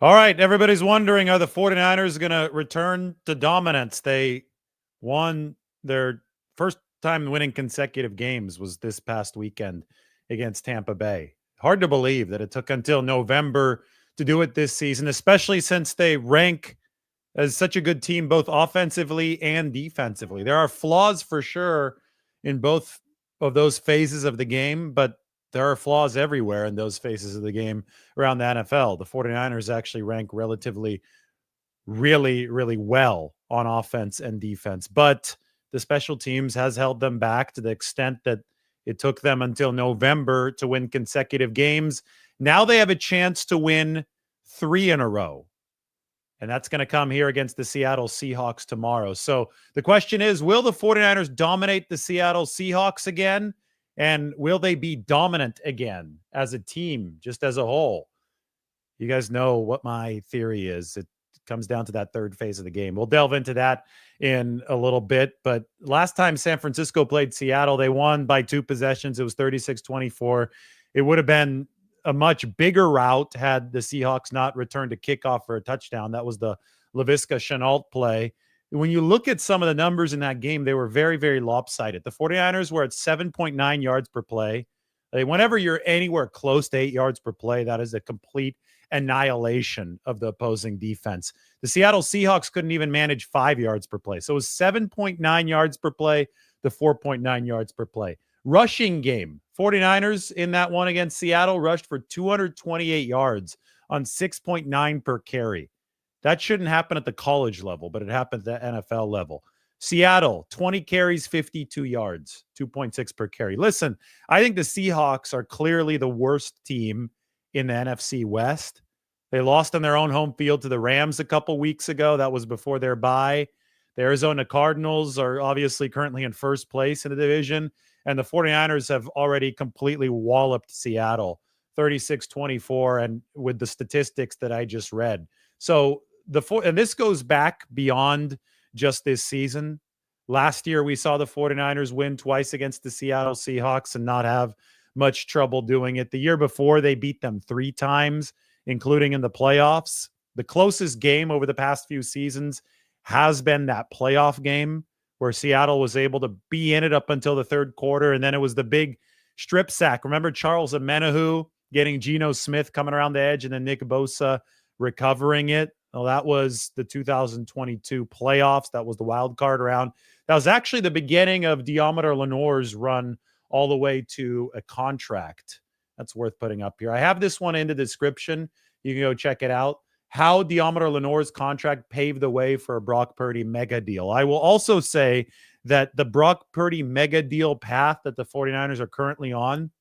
All right, everybody's wondering, are the 49ers going to return to dominance? They won their first time winning consecutive games was this past weekend against Tampa Bay. Hard to believe that it took until November to do it this season, especially since they rank as such a good team both offensively and defensively. There are flaws for sure in both of those phases of the game, but there are flaws everywhere in those phases of the game around the NFL. The 49ers actually rank relatively really well on offense and defense, but the special teams has held them back to the extent that it took them until November to win consecutive games. Now they have a chance to win 3 in a row. And that's going to come here against the Seattle Seahawks tomorrow. So the question is, will the 49ers dominate the Seattle Seahawks again? And will they be dominant again as a team, just as a whole? You guys know what my theory is. It comes down to that third phase of the game. We'll delve into that in a little bit. But last time San Francisco played Seattle, they won by 2 possessions. It was 36-24. It would have been a much bigger route had the Seahawks not returned a kickoff for a touchdown. That was the Laviska Shenault play. When you look at some of the numbers in that game, they were very lopsided. The 49ers were at 7.9 yards per play. Whenever you're anywhere close to 8 yards per play, that is a complete annihilation of the opposing defense. The Seattle Seahawks couldn't even manage 5 yards per play. So it was 7.9 yards per play to 4.9 yards per play. Rushing game. 49ers in that one against Seattle rushed for 228 yards on 6.9 per carry. That shouldn't happen at the college level, but it happened at the NFL level. Seattle, 20 carries, 52 yards, 2.6 per carry. Listen, I think the Seahawks are clearly the worst team in the NFC West. They lost on their own home field to the Rams a couple weeks ago. That was before their bye. The Arizona Cardinals are obviously currently in first place in the division. And the 49ers have already completely walloped Seattle, 36-24, and with the statistics that I just read. So and this goes back beyond just this season. Last year, we saw the 49ers win twice against the Seattle Seahawks and not have much trouble doing it. The year before, they beat them 3 times, including in the playoffs. The closest game over the past few seasons has been that playoff game where Seattle was able to be in it up until the third quarter, and then it was the big strip sack. Remember Charles Omenihu getting Geno Smith coming around the edge and then Nick Bosa recovering it? Well, that was the 2022 playoffs. That was the wild card round. That was actually the beginning of Deommodore Lenoir's run all the way to a contract. That's worth putting up here. I have this one in the description. You can go check it out. How Deommodore Lenoir's contract paved the way for a Brock Purdy mega deal. I will also say that the Brock Purdy mega deal path that the 49ers are currently on,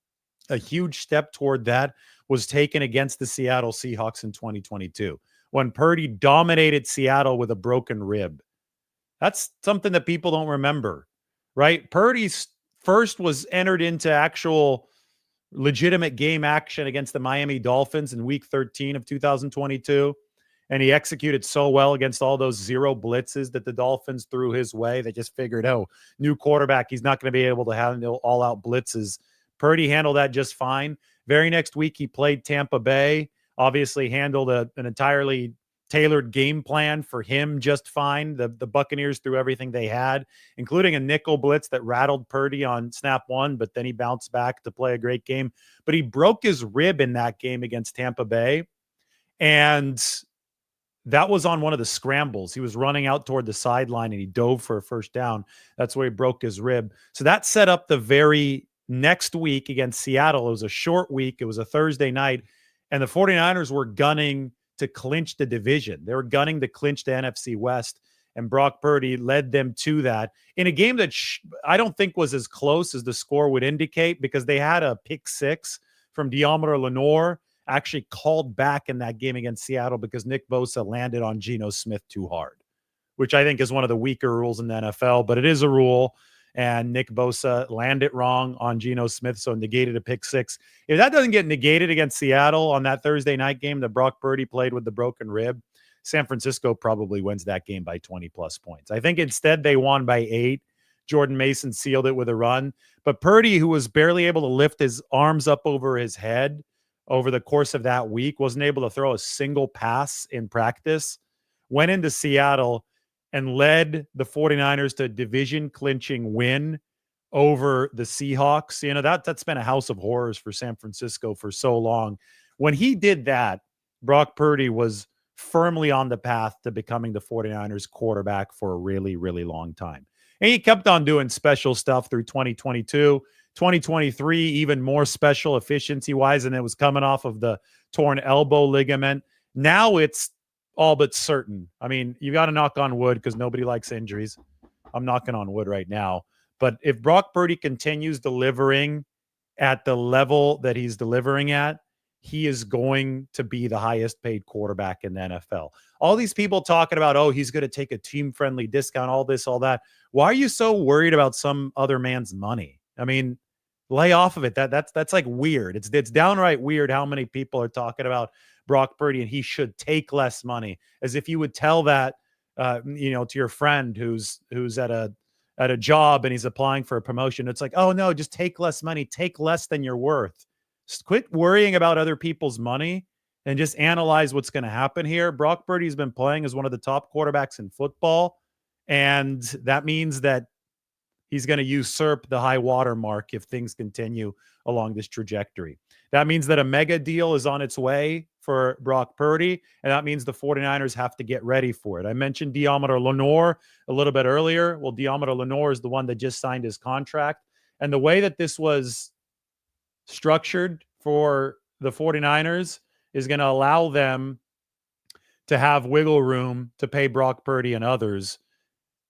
a huge step toward that was taken against the Seattle Seahawks in 2022 when Purdy dominated Seattle with a broken rib. That's something that people don't remember, right? Purdy's first was entered into actual legitimate game action against the Miami Dolphins in week 13 of 2022. And he executed so well against all those 0 blitzes that the Dolphins threw his way. They just figured, new quarterback, he's not going to be able to handle all-out blitzes. Purdy handled that just fine. Very next week, he played Tampa Bay, obviously handled an entirely tailored game plan for him just fine. The Buccaneers threw everything they had, including a nickel blitz that rattled Purdy on snap 1, but then he bounced back to play a great game. But he broke his rib in that game against Tampa Bay, and that was on one of the scrambles. He was running out toward the sideline, and he dove for a first down. That's where he broke his rib. So that set up the very next week against Seattle. It was a short week. It was a Thursday night, and the 49ers were gunning to clinch the division. They were gunning to clinch the NFC West, and Brock Purdy led them to that in a game that I don't think was as close as the score would indicate, because they had a pick 6 from Deommodore Lenoir actually called back in that game against Seattle because Nick Bosa landed on Geno Smith too hard, which I think is one of the weaker rules in the NFL, but it is a rule. And Nick Bosa landed wrong on Geno Smith, so negated a pick 6. If that doesn't get negated against Seattle on that Thursday night game that Brock Purdy played with the broken rib, San Francisco probably wins that game by 20-plus points. I think instead they won by 8. Jordan Mason sealed it with a run. But Purdy, who was barely able to lift his arms up over his head over the course of that week, wasn't able to throw a single pass in practice, went into Seattle and led the 49ers to a division clinching win over the Seahawks. You know, that's been a house of horrors for San Francisco for so long. When he did that, Brock Purdy was firmly on the path to becoming the 49ers quarterback for a really, really long time. And he kept on doing special stuff through 2022, 2023, even more special efficiency wise. And it was coming off of the torn elbow ligament. Now it's all but certain. I mean, you got to knock on wood because nobody likes injuries. I'm knocking on wood right now. But if Brock Purdy continues delivering at the level that he's delivering at, he is going to be the highest paid quarterback in the NFL. All these people talking about, oh, he's going to take a team-friendly discount, all this, all that. Why are you so worried about some other man's money? I mean, lay off of it. That's like weird. It's downright weird how many people are talking about Brock Purdy and he should take less money, as if you would tell that to your friend who's at a job and he's applying for a promotion. It's like, oh no, just take less money, take less than you're worth. Just quit worrying about other people's money and just analyze what's going to happen here. Brock Purdy's been playing as one of the top quarterbacks in football, and that means that he's going to usurp the high water mark if things continue along this trajectory. That means that a mega deal is on its way for Brock Purdy, and that means the 49ers have to get ready for it. I mentioned Deommodore Lenoir a little bit earlier. Well, Deommodore Lenoir is the one that just signed his contract, and the way that this was structured for the 49ers is going to allow them to have wiggle room to pay Brock Purdy and others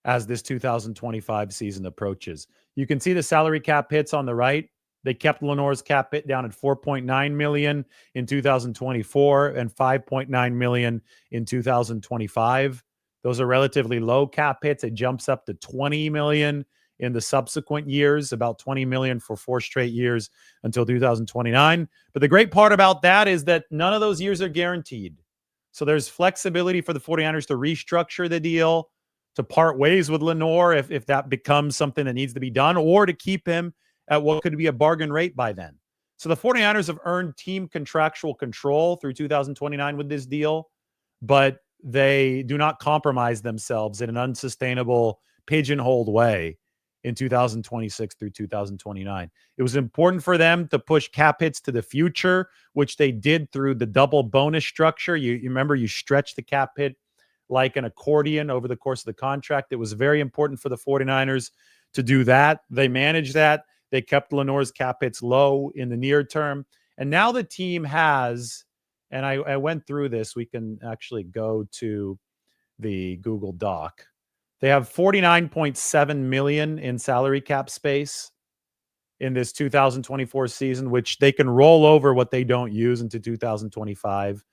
as this 2025 season approaches. You can see the salary cap hits on the right. They kept Lenoir's cap hit down at $4.9 million in 2024 and $5.9 million in 2025. Those are relatively low cap hits. It jumps up to $20 million in the subsequent years, about $20 million for 4 straight years until 2029. But the great part about that is that none of those years are guaranteed. So there's flexibility for the 49ers to restructure the deal, to part ways with Lenoir if that becomes something that needs to be done, or to keep him at what could be a bargain rate by then. So the 49ers have earned team contractual control through 2029 with this deal, but they do not compromise themselves in an unsustainable, pigeonholed way in 2026 through 2029. It was important for them to push cap hits to the future, which they did through the double bonus structure. You remember you stretch the cap hit like an accordion over the course of the contract. It was very important for the 49ers to do that. They managed that. They kept Lenoir's cap hits low in the near term. And now the team has, and I went through this, we can actually go to the Google Doc. They have $49.7 million in salary cap space in this 2024 season, which they can roll over what they don't use into 2025.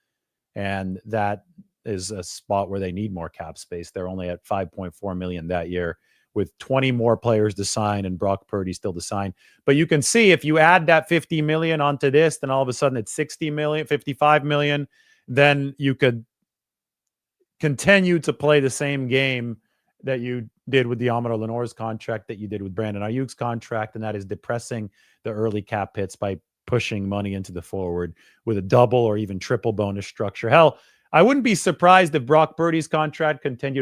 And that is a spot where they need more cap space. They're only at $5.4 million that year, with 20 more players to sign and Brock Purdy still to sign. But you can see if you add that $50 million onto this, then all of a sudden it's $60 million, $55 million. Then you could continue to play the same game that you did with Deommodore Lenoir's contract, that you did with Brandon Ayuk's contract, and that is depressing the early cap hits by pushing money into the forward with a double or even triple bonus structure. Hell, I wouldn't be surprised if Brock Purdy's contract contained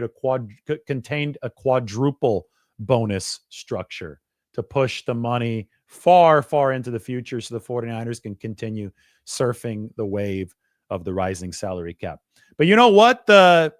a quadruple bonus structure to push the money far, far into the future so the 49ers can continue surfing the wave of the rising salary cap. But you know what? The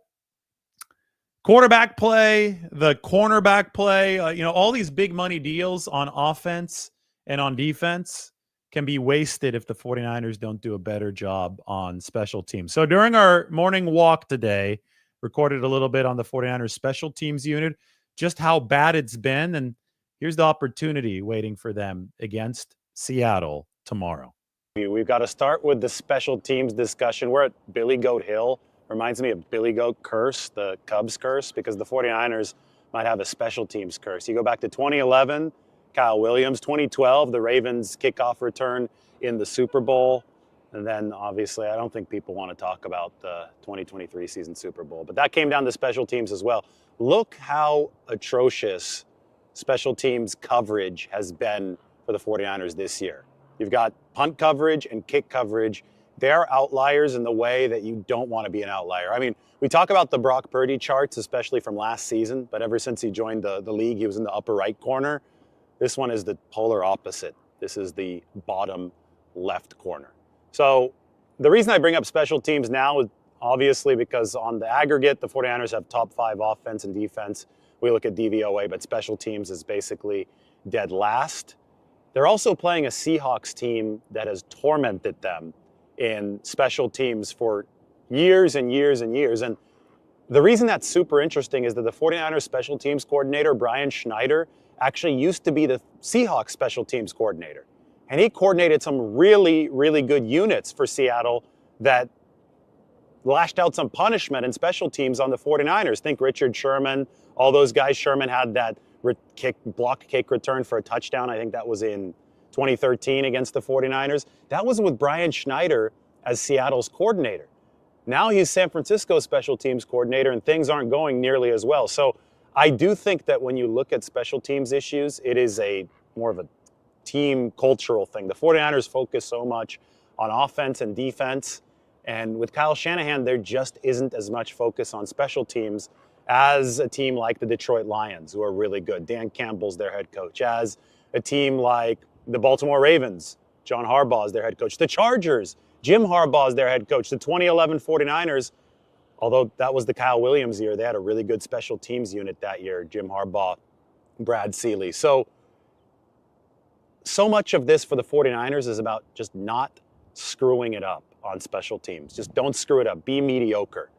quarterback play, the cornerback play, all these big money deals on offense and on defense can be wasted if the 49ers don't do a better job on special teams. So during our morning walk today, recorded a little bit on the 49ers special teams unit, just how bad it's been. And here's the opportunity waiting for them against Seattle tomorrow. We've got to start with the special teams discussion. We're at Billy Goat Hill. Reminds me of Billy Goat curse, the Cubs curse, because the 49ers might have a special teams curse. You go back to 2011, Kyle Williams, 2012, the Ravens kickoff return in the Super Bowl. And then obviously, I don't think people want to talk about the 2023 season Super Bowl, but that came down to special teams as well. Look how atrocious special teams coverage has been for the 49ers this year. You've got punt coverage and kick coverage, they're outliers in the way that you don't want to be an outlier. I mean, we talk about the Brock Purdy charts, especially from last season, but ever since he joined the league, he was in the upper right corner. This one is the polar opposite. This is the bottom left corner. So the reason I bring up special teams now is obviously because on the aggregate, the 49ers have top 5 offense and defense. We look at DVOA, but special teams is basically dead last. They're also playing a Seahawks team that has tormented them in special teams for years and years and years. And the reason that's super interesting is that the 49ers special teams coordinator, Brian Schneider, actually used to be the Seahawks special teams coordinator. And he coordinated some really, really good units for Seattle that lashed out some punishment in special teams on the 49ers. Think Richard Sherman, all those guys. Sherman had that block kick return for a touchdown. I think that was in 2013 against the 49ers. That was with Brian Schneider as Seattle's coordinator. Now he's San Francisco's special teams coordinator, and things aren't going nearly as well. So I do think that when you look at special teams issues, it is more of a team cultural thing. The 49ers focus so much on offense and defense, and with Kyle Shanahan, there just isn't as much focus on special teams as a team like the Detroit Lions, who are really good. Dan Campbell's their head coach. As a team like the Baltimore Ravens, John Harbaugh is their head coach. The Chargers, Jim Harbaugh is their head coach. The 2011 49ers, although that was the Kyle Williams year, they had a really good special teams unit that year, Jim Harbaugh, Brad Seeley. So much of this for the 49ers is about just not screwing it up on special teams. Just don't screw it up. Be mediocre.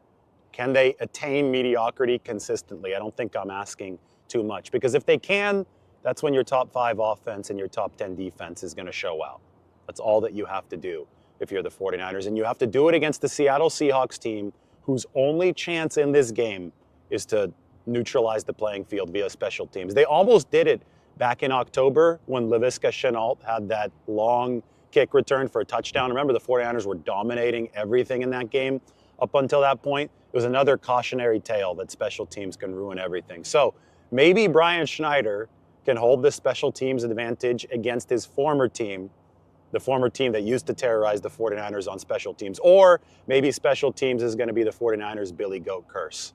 Can they attain mediocrity consistently? I don't think I'm asking too much, because if they can, that's when your top 5 offense and your top 10 defense is going to show out. That's all that you have to do if you're the 49ers. And you have to do it against the Seattle Seahawks team, whose only chance in this game is to neutralize the playing field via special teams. They almost did it back in October when Laviska Shenault had that long kick return for a touchdown. Remember, the 49ers were dominating everything in that game up until that point. It was another cautionary tale that special teams can ruin everything. So maybe Brian Schneider can hold the special teams advantage against his former team, the former team that used to terrorize the 49ers on special teams. Or maybe special teams is going to be the 49ers' Billy Goat curse.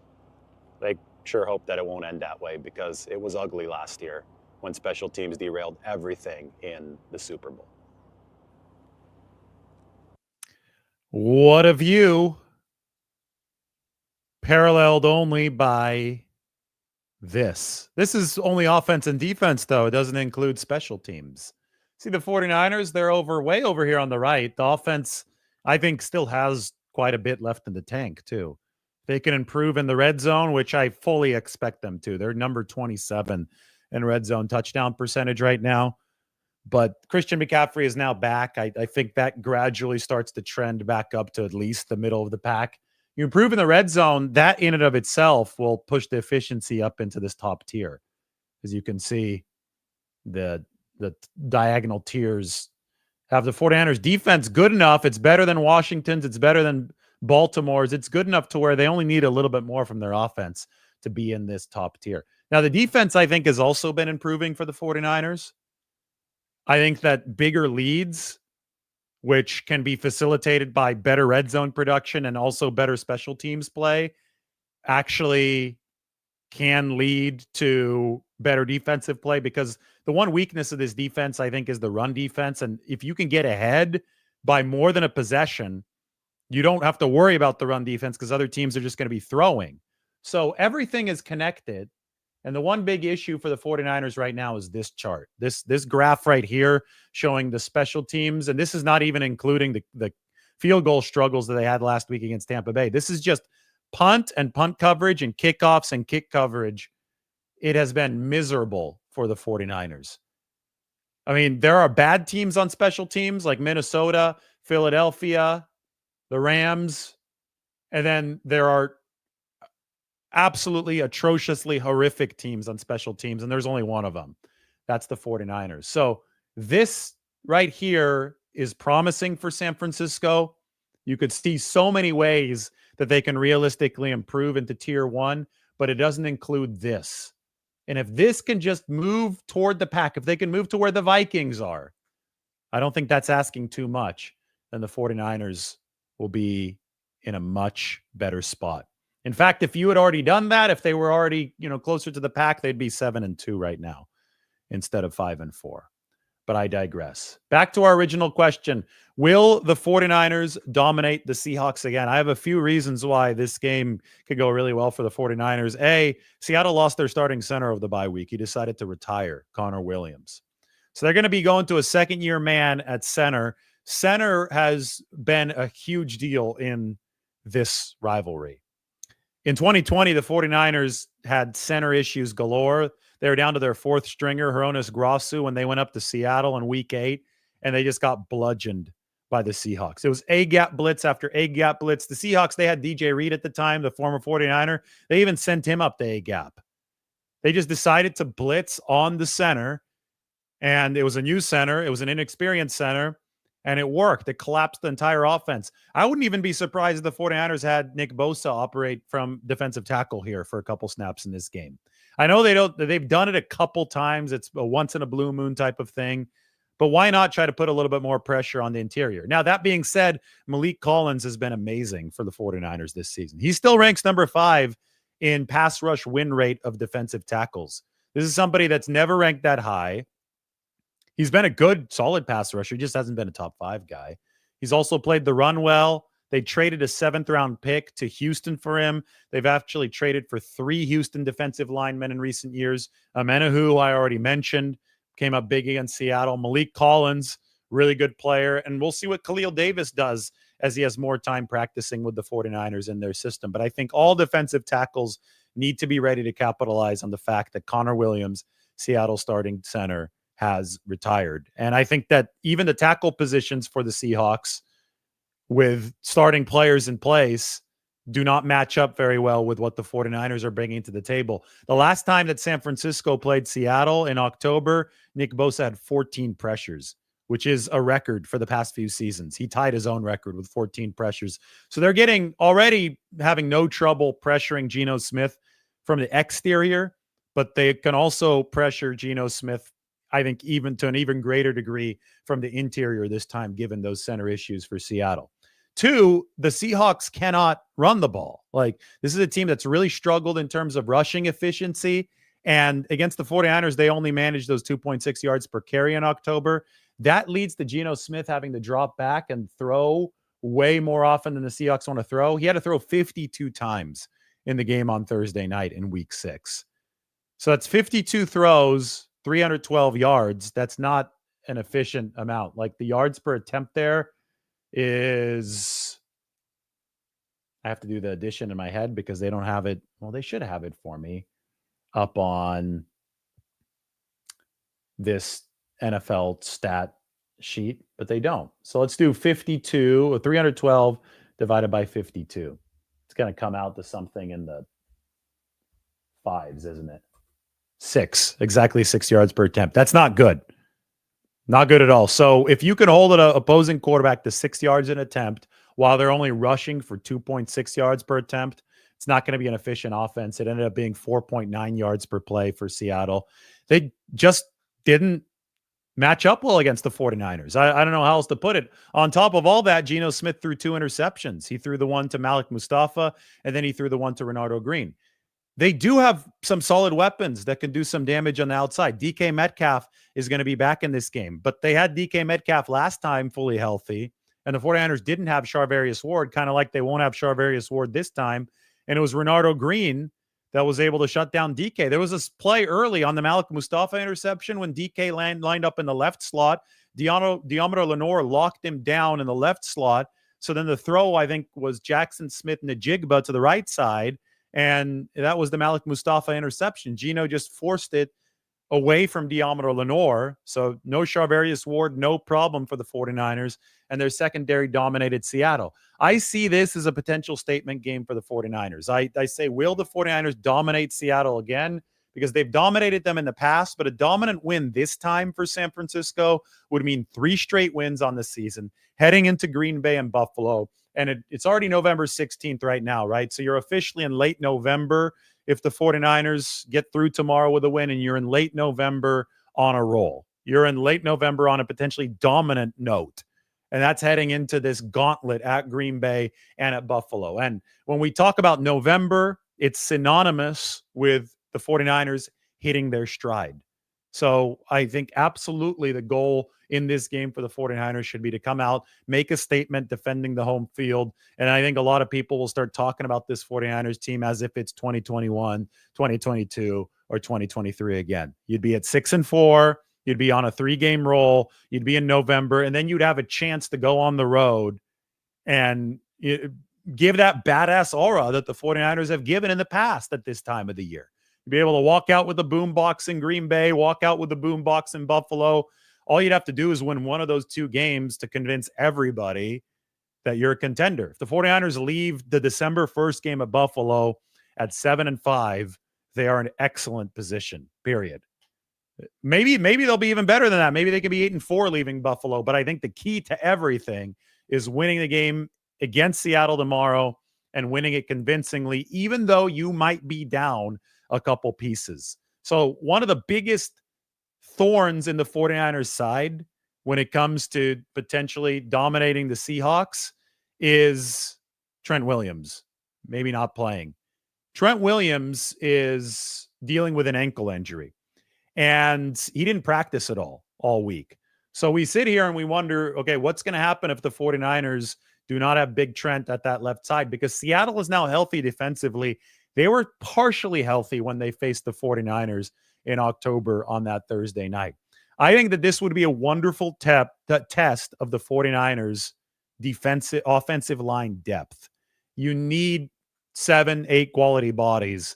They sure hope that it won't end that way, because it was ugly last year when special teams derailed everything in the Super Bowl. What of you? Paralleled only by this. This is only offense and defense, though. It doesn't include special teams. See, the 49ers, they're way over here on the right. The offense, I think, still has quite a bit left in the tank, too. They can improve in the red zone, which I fully expect them to. They're number 27 in red zone touchdown percentage right now. But Christian McCaffrey is now back. I think that gradually starts to trend back up to at least the middle of the pack. You improve in the red zone, that in and of itself will push the efficiency up into this top tier. As you can see, the diagonal tiers have the 49ers defense good enough. It's better than Washington's. It's better than Baltimore's. It's good enough to where they only need a little bit more from their offense to be in this top tier. Now, the defense, I think, has also been improving for the 49ers. I think that bigger leads, which can be facilitated by better red zone production and also better special teams play, actually can lead to better defensive play, because the one weakness of this defense, I think, is the run defense. And if you can get ahead by more than a possession, you don't have to worry about the run defense, because other teams are just going to be throwing. So everything is connected. And the one big issue for the 49ers right now is this chart, this graph right here showing the special teams. And this is not even including the field goal struggles that they had last week against Tampa Bay. This is just punt and punt coverage and kickoffs and kick coverage. It has been miserable for the 49ers. I mean, there are bad teams on special teams like Minnesota, Philadelphia, the Rams, and then there are absolutely atrociously horrific teams on special teams, and there's only one of them. That's the 49ers. So this right here is promising for San Francisco. You could see so many ways that they can realistically improve into tier 1, but it doesn't include this. And if this can just move toward the pack, if they can move to where the Vikings are, I don't think that's asking too much. Then the 49ers will be in a much better spot. In fact, if you had already done that, if they were already, closer to the pack, they'd be 7-2 right now instead of 5-4. But I digress. Back to our original question. Will the 49ers dominate the Seahawks again? I have a few reasons why this game could go really well for the 49ers. A, Seattle lost their starting center of the bye week. He decided to retire, Connor Williams. So they're going to be going to a second-year man at center. Center has been a huge deal in this rivalry. In 2020, the 49ers had center issues galore. They were down to their fourth stringer, Hronis Grasu, when they went up to Seattle in week 8, and they just got bludgeoned by the Seahawks. It was A-gap blitz after A-gap blitz. The Seahawks, they had DJ Reed at the time, the former 49er. They even sent him up to A-gap. They just decided to blitz on the center, and it was a new center. It was an inexperienced center, and it worked. It collapsed the entire offense. I wouldn't even be surprised if the 49ers had Nick Bosa operate from defensive tackle here for a couple snaps in this game. I know they've done it a couple times. It's a once in a blue moon type of thing, but why not try to put a little bit more pressure on the interior? Now, that being said, Malik Collins has been amazing for the 49ers this season. He still ranks number 5 in pass rush win rate of defensive tackles. This is somebody that's never ranked that high. He's been a good, solid pass rusher. He just hasn't been a top 5 guy. He's also played the run well. They traded a 7th-round pick to Houston for him. They've actually traded for 3 Houston defensive linemen in recent years. Menahu, I already mentioned, came up big against Seattle. Malik Collins, really good player. And we'll see what Khalil Davis does as he has more time practicing with the 49ers in their system. But I think all defensive tackles need to be ready to capitalize on the fact that Connor Williams, Seattle starting center, has retired. And I think that even the tackle positions for the Seahawks with starting players in place do not match up very well with what the 49ers are bringing to the table. The last time that San Francisco played Seattle in October, Nick Bosa had 14 pressures, which is a record for the past few seasons. He tied his own record with 14 pressures. So they're already having no trouble pressuring Geno Smith from the exterior, but they can also pressure Geno Smith, I think, even to an even greater degree from the interior this time, given those center issues for Seattle. 2, the Seahawks cannot run the ball. This is a team that's really struggled in terms of rushing efficiency. And against the 49ers, they only managed those 2.6 yards per carry in October. That leads to Geno Smith having to drop back and throw way more often than the Seahawks want to throw. He had to throw 52 times in the game on Thursday night in week 6. So that's 52 throws, 312 yards. That's not an efficient amount. The yards per attempt there is, I have to do the addition in my head because they don't have it. Well, they should have it for me up on this NFL stat sheet, but they don't. So let's do 52 or 312 divided by 52. It's going to come out to something in the 5s, isn't it? 6, exactly 6 yards per attempt. That's not good. Not good at all. So if you can hold an opposing quarterback to 6 yards an attempt while they're only rushing for 2.6 yards per attempt, it's not going to be an efficient offense. It ended up being 4.9 yards per play for Seattle. They just didn't match up well against the 49ers. I don't know how else to put it. On top of all that, Geno Smith threw 2 interceptions. He threw the one to Malik Mustafa, and then he threw the one to Renardo Green. They do have some solid weapons that can do some damage on the outside. DK Metcalf is going to be back in this game, but they had DK Metcalf last time fully healthy, and the 49ers didn't have Charvarius Ward, kind of like they won't have Charvarius Ward this time. And it was Renardo Green that was able to shut down DK. There was this play early on the Malik Mustafa interception when DK lined up in the left slot. Deommodore Lenoir locked him down in the left slot. So then the throw, I think, was Jackson Smith-Njigba to the right side. And that was the Malik Mustafa interception. Geno just forced it away from Deommodore Lenoir. So no Charvarius Ward, no problem for the 49ers. And their secondary dominated Seattle. I see this as a potential statement game for the 49ers. I say, will the 49ers dominate Seattle again? Because they've dominated them in the past, but a dominant win this time for San Francisco would mean 3 straight wins on the season, heading into Green Bay and Buffalo. And it's already November 16th right now, right? So you're officially in late November if the 49ers get through tomorrow with a win, and you're in late November on a roll. you're in late November on a potentially dominant note. And that's heading into this gauntlet at Green Bay and at Buffalo. And when we talk about November, it's synonymous with the 49ers hitting their stride. So I think absolutely the goal in this game for the 49ers should be to come out, make a statement defending the home field. And I think a lot of people will start talking about this 49ers team as if it's 2021, 2022, or 2023 again. You'd be at 6-4. You'd be on a 3-game roll. You'd be in November, and then you'd have a chance to go on the road and give that badass aura that the 49ers have given in the past at this time of the year. You'd be able to walk out with the boombox in Green Bay, walk out with the boombox in Buffalo. All you'd have to do is win one of those 2 games to convince everybody that you're a contender. If the 49ers leave the December 1st game at Buffalo at 7-5, they are in excellent position, period. Maybe they'll be even better than that. Maybe they could be 8-4 leaving Buffalo. But I think the key to everything is winning the game against Seattle tomorrow and winning it convincingly, even though you might be down a couple pieces. So one of the biggest thorns in the 49ers side when it comes to potentially dominating the Seahawks is Trent Williams, maybe not playing. Trent Williams is dealing with an ankle injury. And he didn't practice at all week. So we sit here and we wonder, okay, what's going to happen if the 49ers do not have Big Trent at that left side? Because Seattle is now healthy defensively. They were partially healthy when they faced the 49ers in October on that Thursday night. I think that this would be a wonderful test of the 49ers offensive line depth. You need 7-8 quality bodies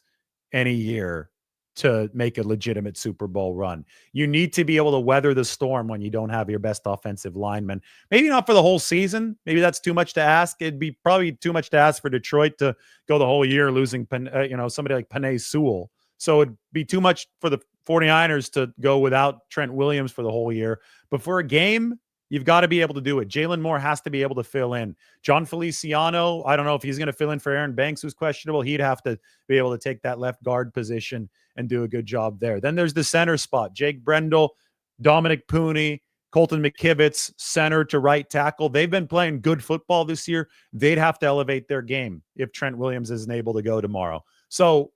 any year to make a legitimate Super Bowl run. You need to be able to weather the storm when you don't have your best offensive lineman. Maybe not for the whole season. Maybe that's too much to ask. It'd be probably too much to ask for Detroit to go the whole year losing, somebody like Penei Sewell. So it'd be too much for the 49ers to go without Trent Williams for the whole year. But for a game, you've got to be able to do it. Jalen Moore has to be able to fill in. John Feliciano, I don't know if he's going to fill in for Aaron Banks, who's questionable. He'd have to be able to take that left guard position and do a good job there. Then there's the center spot. Jake Brendel, Dominic Pooney, Colton McKivitz, center to right tackle. They've been playing good football this year. They'd have to elevate their game if Trent Williams isn't able to go tomorrow. So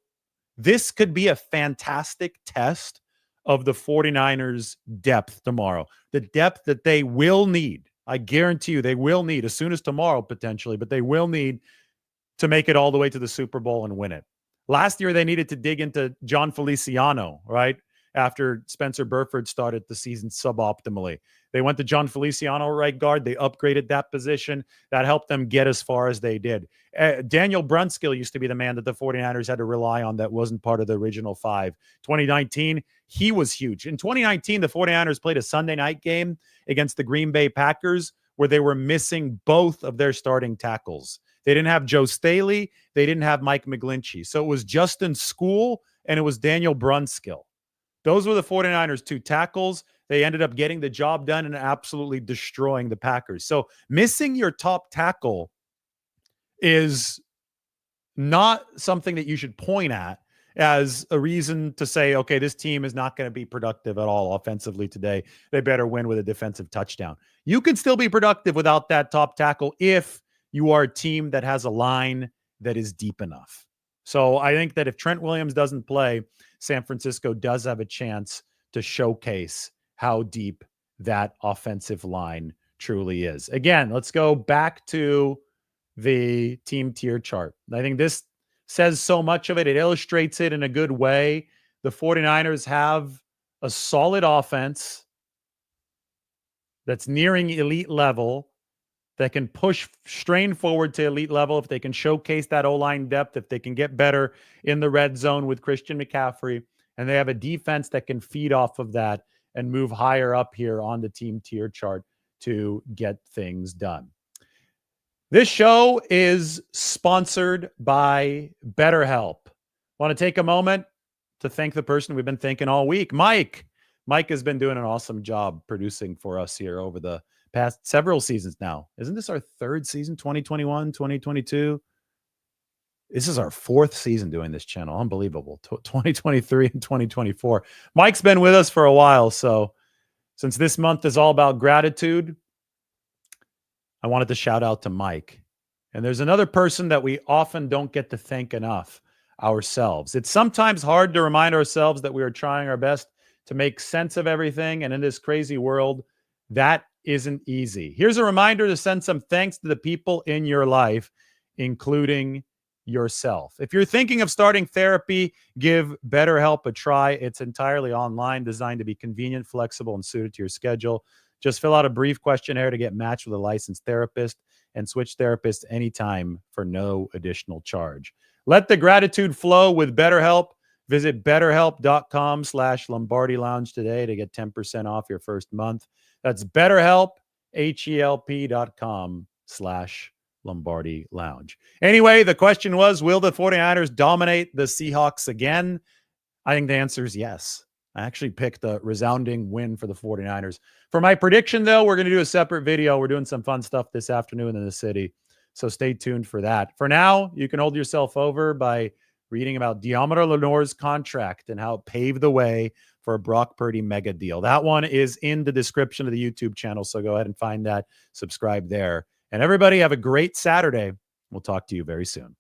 this could be a fantastic test of the 49ers' depth tomorrow. The depth that they will need. I guarantee you they will need as soon as tomorrow potentially, but they will need to make it all the way to the Super Bowl and win it. Last year, they needed to dig into John Feliciano, right? After Spencer Burford started the season suboptimally. They went to John Feliciano right guard. They upgraded that position. That helped them get as far as they did. Daniel Brunskill used to be the man that the 49ers had to rely on that wasn't part of the original 5. 2019, he was huge. In 2019, the 49ers played a Sunday night game against the Green Bay Packers where they were missing both of their starting tackles. They didn't have Joe Staley. They didn't have Mike McGlinchey. So it was Justin School and it was Daniel Brunskill. Those were the 49ers' 2 tackles. They ended up getting the job done and absolutely destroying the Packers. So missing your top tackle is not something that you should point at as a reason to say, okay, this team is not going to be productive at all offensively today. They better win with a defensive touchdown. You can still be productive without that top tackle if you are a team that has a line that is deep enough. So I think that if Trent Williams doesn't play, San Francisco does have a chance to showcase how deep that offensive line truly is. Again, let's go back to the team tier chart. I think this says so much of it. It illustrates it in a good way. The 49ers have a solid offense that's nearing elite level, that can push strain forward to elite level, if they can showcase that O-line depth, if they can get better in the red zone with Christian McCaffrey, and they have a defense that can feed off of that and move higher up here on the team tier chart to get things done. This show is sponsored by BetterHelp. Want to take a moment to thank the person we've been thanking all week, Mike. Mike has been doing an awesome job producing for us here over the past several seasons now. Isn't this our 3rd season, 2021, 2022? This is our 4th season doing this channel. Unbelievable. 2023 and 2024. Mike's been with us for a while, so Since this month is all about gratitude, I wanted to shout out to Mike. And there's another person that we often don't get to thank enough, ourselves. It's sometimes hard to remind ourselves that we are trying our best to make sense of everything. And in this crazy world, that isn't easy. Here's a reminder to send some thanks to the people in your life, including yourself. If you're thinking of starting therapy, give BetterHelp a try. It's entirely online, designed to be convenient, flexible, and suited to your schedule. Just fill out a brief questionnaire to get matched with a licensed therapist and switch therapists anytime for no additional charge. Let the gratitude flow with BetterHelp. Visit betterhelp.com/Lombardi Lounge today to get 10% off your first month. That's BetterHelp, HELP.com/Lombardi Lounge. Anyway, the question was, will the 49ers dominate the Seahawks again? I think the answer is yes. I actually picked a resounding win for the 49ers. For my prediction, though, we're going to do a separate video. We're doing some fun stuff this afternoon in the city, so stay tuned for that. For now, you can hold yourself over by reading about Diomeder Lenoir's contract and how it paved the way for a Brock Purdy mega deal. That one is in the description of the YouTube channel, so go ahead and find that. Subscribe there. And everybody have a great Saturday. We'll talk to you very soon.